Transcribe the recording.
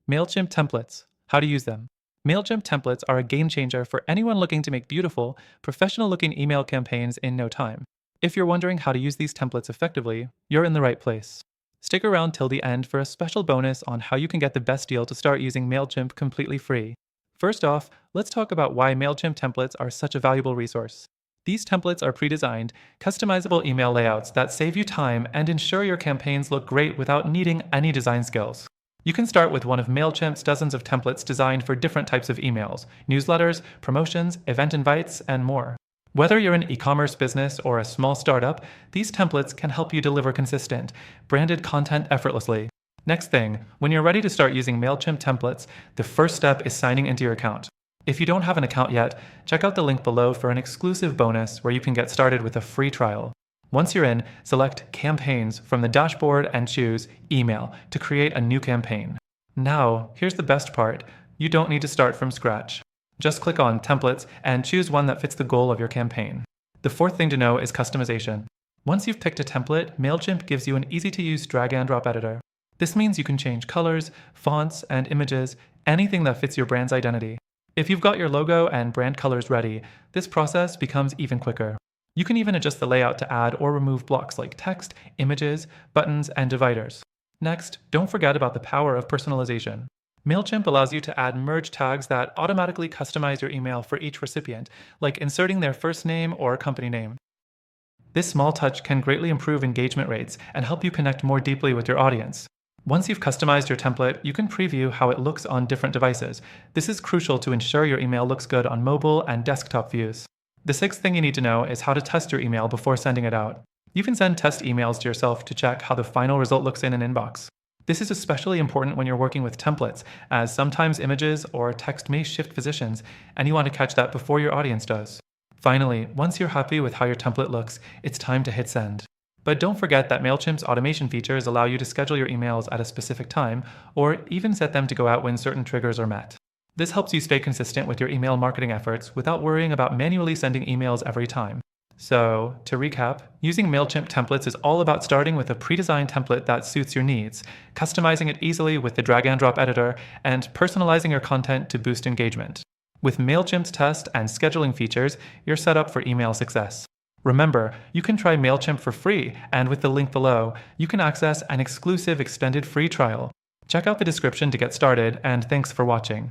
Mailchimp templates. How to use them. Mailchimp templates are a game changer for anyone looking to make beautiful, professional looking email campaigns in no time. If you're wondering how to use these templates effectively, you're in the right place. Stick around till the end for a special bonus on how you can get the best deal to start using Mailchimp completely free. First off, let's talk about why Mailchimp templates are such a valuable resource. These templates are pre-designed, customizable email layouts that save you time and ensure your campaigns look great without needing any design skills. You can start with one of Mailchimp's dozens of templates designed for different types of emails, newsletters, promotions, event invites, and more. Whether you're an e-commerce business or a small startup, these templates can help you deliver consistent, branded content effortlessly. Next thing, when you're ready to start using Mailchimp templates, the first step is signing into your account. If you don't have an account yet, check out the link below for an exclusive bonus where you can get started with a free trial. Once you're in, select Campaigns from the dashboard and choose Email to create a new campaign. Now, here's the best part. You don't need to start from scratch. Just click on Templates and choose one that fits the goal of your campaign. The fourth thing to know is customization. Once you've picked a template, Mailchimp gives you an easy-to-use drag-and-drop editor. This means you can change colors, fonts, and images, anything that fits your brand's identity. If you've got your logo and brand colors ready, this process becomes even quicker. You can even adjust the layout to add or remove blocks like text, images, buttons, and dividers. Next, don't forget about the power of personalization. Mailchimp allows you to add merge tags that automatically customize your email for each recipient, like inserting their first name or company name. This small touch can greatly improve engagement rates and help you connect more deeply with your audience. Once you've customized your template, you can preview how it looks on different devices. This is crucial to ensure your email looks good on mobile and desktop views. The sixth thing you need to know is how to test your email before sending it out. You can send test emails to yourself to check how the final result looks in an inbox. This is especially important when you're working with templates, as sometimes images or text may shift positions, and you want to catch that before your audience does. Finally, once you're happy with how your template looks, it's time to hit send. But don't forget that Mailchimp's automation features allow you to schedule your emails at a specific time, or even set them to go out when certain triggers are met. This helps you stay consistent with your email marketing efforts without worrying about manually sending emails every time. So, to recap, using Mailchimp templates is all about starting with a pre-designed template that suits your needs, customizing it easily with the drag-and-drop editor, and personalizing your content to boost engagement. With Mailchimp's test and scheduling features, you're set up for email success. Remember, you can try Mailchimp for free, and with the link below, you can access an exclusive extended free trial. Check out the description to get started, and thanks for watching.